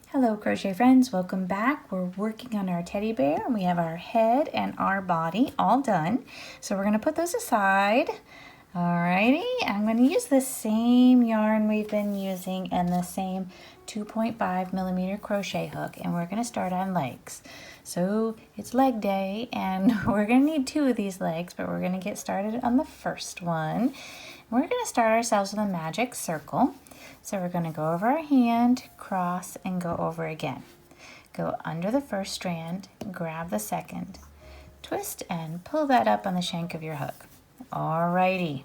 Hello crochet friends, welcome back. We're working on our teddy bear and we have our head and our body all done. So we're going to put those aside. Alrighty, I'm going to use the same yarn we've been using and the same 2.5 millimeter crochet hook, and we're going to start on legs. So it's leg day and we're going to need two of these legs, but we're going to get started on the first one. We're going to start ourselves with a magic circle. So we're going to go over our hand, cross, and go over again. Go under the first strand, grab the second, twist and pull that up on the shank of your hook. Alrighty.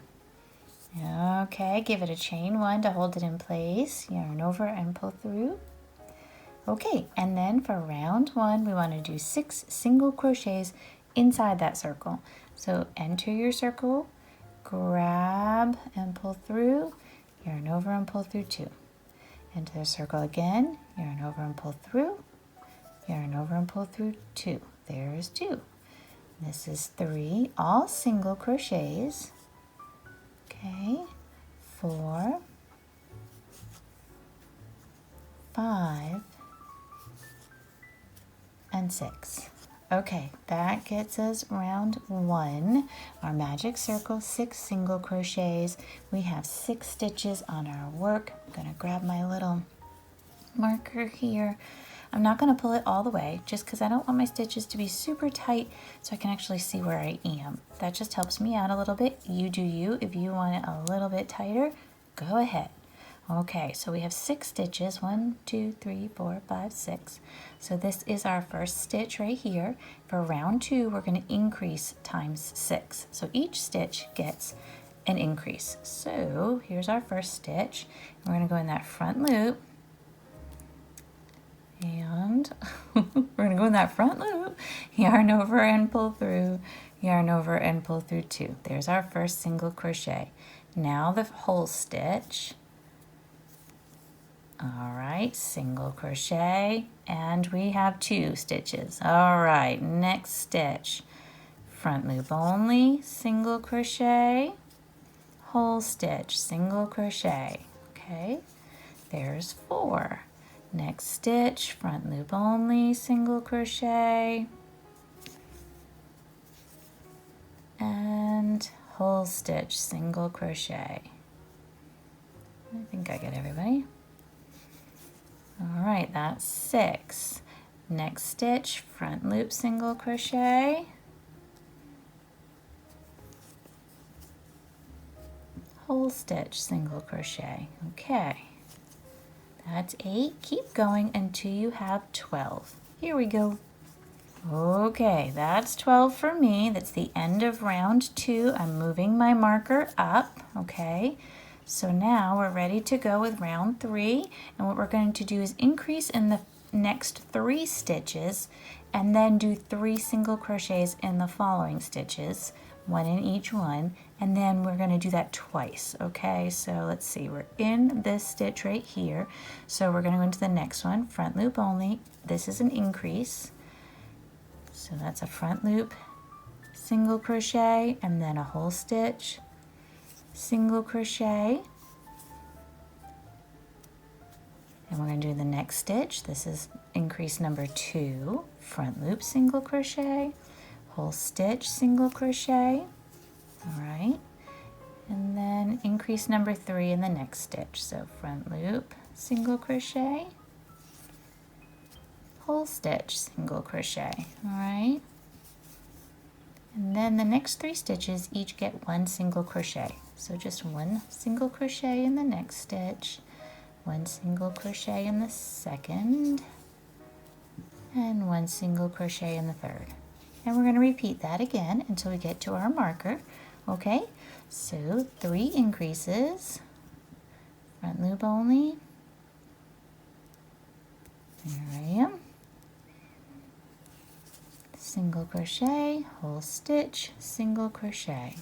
Okay, give it a chain one to hold it in place. Yarn over and pull through. Okay, and then for round one, we want to do 6 single crochets inside that circle. So enter your circle, grab and pull through, yarn over and pull through 2. Into the circle again, yarn over and pull through, yarn over and pull through 2. There's 2. This is 3, all single crochets. Okay, 4, 5, and 6. Okay, that gets us round 1. Our magic circle, 6 single crochets. We have 6 stitches on our work. I'm going to grab my little marker here. I'm not going to pull it all the way just because I don't want my stitches to be super tight so I can actually see where I am. That just helps me out a little bit. You do you. If you want it a little bit tighter, go ahead. Okay, so we have 6 stitches, 1, 2, 3, 4, 5, 6. So this is our first stitch right here. For round 2, we're going to increase times 6. So each stitch gets an increase. So here's our first stitch. We're going to go in that front loop. And we're going to go in that front loop, yarn over and pull through, yarn over and pull through 2. There's our first single crochet. Now the whole stitch. All right, single crochet, and we have 2 stitches. All right, next stitch, front loop only, single crochet, whole stitch, single crochet. Okay, there's 4. Next stitch, front loop only, single crochet, and whole stitch, single crochet. I think I get everybody. All right, that's 6. Next stitch, front loop, single crochet, whole stitch, single crochet. Okay, that's 8. Keep going until you have 12. Here we go. Okay, that's 12 for me. That's the end of round 2. I'm moving my marker up, okay? So now we're ready to go with round 3, and what we're going to do is increase in the next 3 stitches and then do 3 single crochets in the following stitches, 1 in each one, and then we're going to do that twice. Okay, so let's see, we're in this stitch right here, so we're going to go into the next one, front loop only. This is an increase, so that's a front loop, single crochet, and then a whole stitch, single crochet, and we're going to do the next stitch. This is increase number 2, front loop, single crochet, whole stitch, single crochet. All right, and then increase number 3 in the next stitch. So front loop, single crochet, whole stitch, single crochet. All right, and then the next 3 stitches each get 1 single crochet. So just 1 single crochet in the next stitch, 1 single crochet in the second, and 1 single crochet in the third. And we're going to repeat that again until we get to our marker. Okay, so 3 increases, front loop only. There I am. Single crochet, whole stitch, single crochet.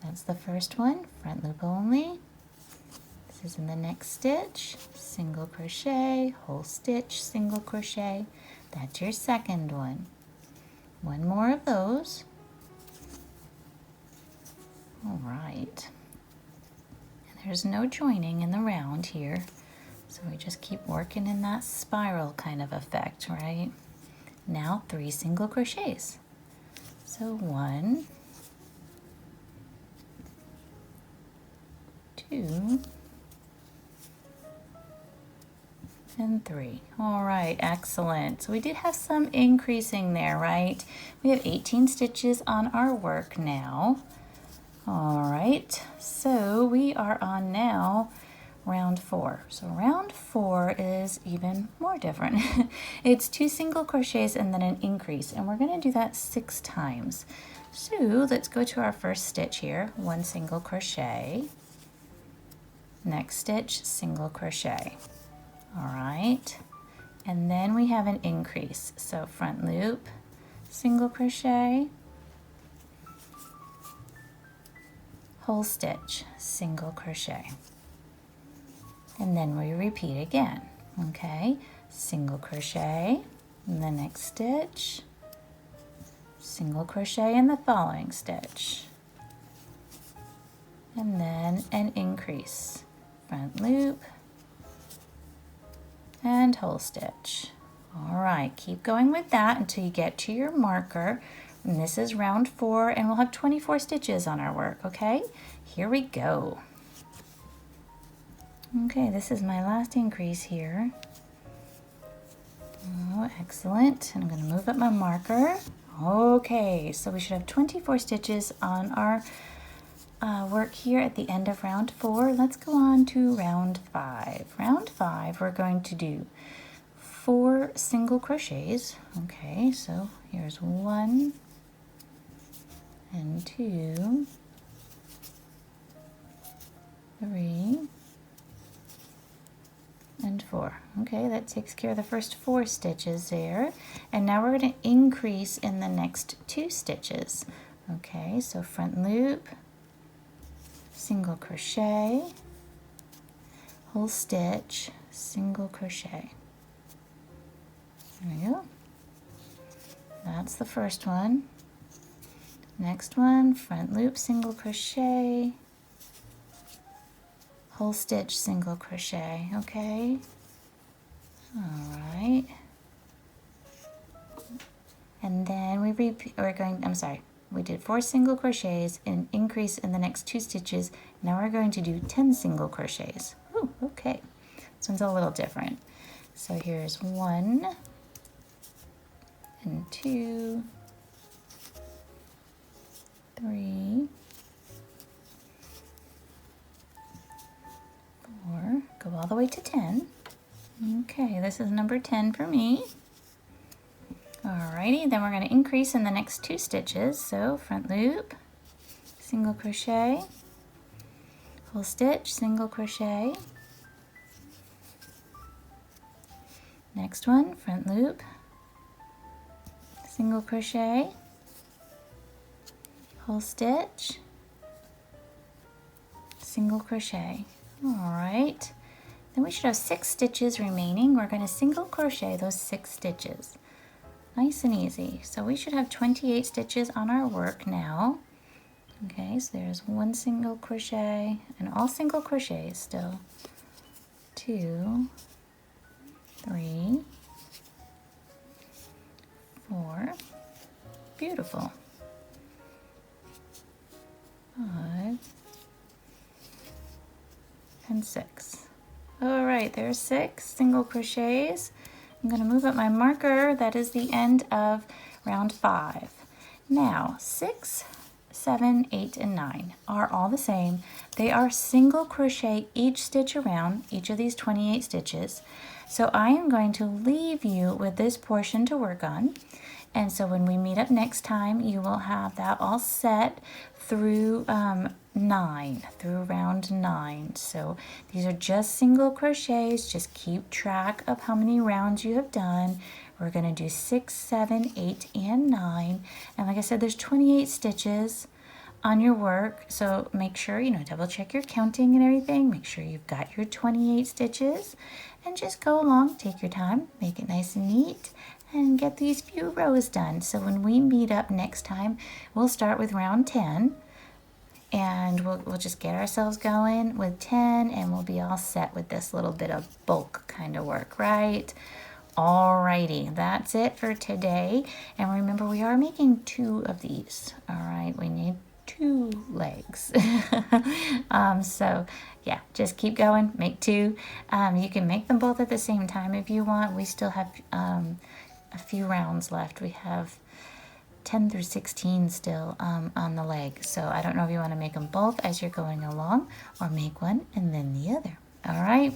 That's the first one, front loop only. This is in the next stitch, single crochet, whole stitch, single crochet. That's your second one. 1 more of those. All right. There's no joining in the round here. So we just keep working in that spiral kind of effect, right? Now 3 single crochets. So 1, 2, and 3. All right, excellent. So we did have some increasing there, right? We have 18 stitches on our work now. All right, so we are on now round 4. So round 4 is even more different. It's 2 single crochets and then an increase, and we're going to do that 6 times. So let's go to our first stitch here. 1 single crochet. Next stitch, single crochet. All right, and then we have an increase. So front loop, single crochet, whole stitch, single crochet. And then we repeat again, okay? Single crochet in the next stitch, single crochet in the following stitch, and then an increase. Front loop and whole stitch. All right, keep going with that until you get to your marker. And this is round 4, and we'll have 24 stitches on our work, okay? Here we go. Okay, this is my last increase here. Oh, excellent. And I'm going to move up my marker. Okay, so we should have 24 stitches on our work here at the end of round 4. Let's go on to round 5. Round 5, we're going to do 4 single crochets. Okay, so here's 1 and 2, 3, and 4. Okay, that takes care of the first 4 stitches there. And now we're going to increase in the next 2 stitches. Okay, so front loop, single crochet, whole stitch, single crochet. There we go. That's the first one. Next one, front loop, single crochet, whole stitch, single crochet. Okay. All right. And then we repeat. We did 4 single crochets and increase in the next 2 stitches. Now we're going to do 10 single crochets. Ooh, okay. This one's a little different. So here's 1 and 2, 3, 4, go all the way to 10. Okay, this is number 10 for me. Alrighty, then we're going to increase in the next 2 stitches. So front loop, single crochet, whole stitch, single crochet. Next one, front loop, single crochet, whole stitch, single crochet. Alright, then we should have 6 stitches remaining. We're going to single crochet those 6 stitches. Nice and easy. So we should have 28 stitches on our work now. Okay, so there's 1 single crochet, and all single crochets still. 2, 3, 4, beautiful. 5, and 6. All right, there's 6 single crochets. I'm going to move up my marker. That is the end of round 5. Now, 6, 7, 8, and 9 are all the same. They are single crochet each stitch around, each of these 28 stitches. So I am going to leave you with this portion to work on. And so when we meet up next time, you will have that all set through through round 9. So these are just single crochets. Just keep track of how many rounds you have done. We're going to do 6, 7, 8, and 9. And like I said, there's 28 stitches on your work. So make sure, double check your counting and everything. Make sure you've got your 28 stitches. And just go along, take your time, make it nice and neat, and get these few rows done. So when we meet up next time, we'll start with round 10. and we'll just get ourselves going with 10, and we'll be all set with this little bit of bulk kind of work, right? Alrighty, that's it for today. And remember, we are making 2 of these. All right, we need 2 legs. So yeah, just keep going, make 2. You can make them both at the same time if you want. We still have a few rounds left. We have 10 through 16 still on the leg. So I don't know if you want to make them both as you're going along, or make one and then the other. All right,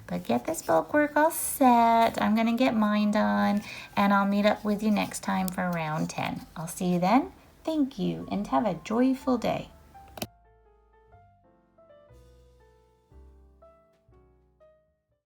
but get this bulk work all set. I'm gonna get mine done, and I'll meet up with you next time for round 10. I'll see you then. Thank you, and have a joyful day.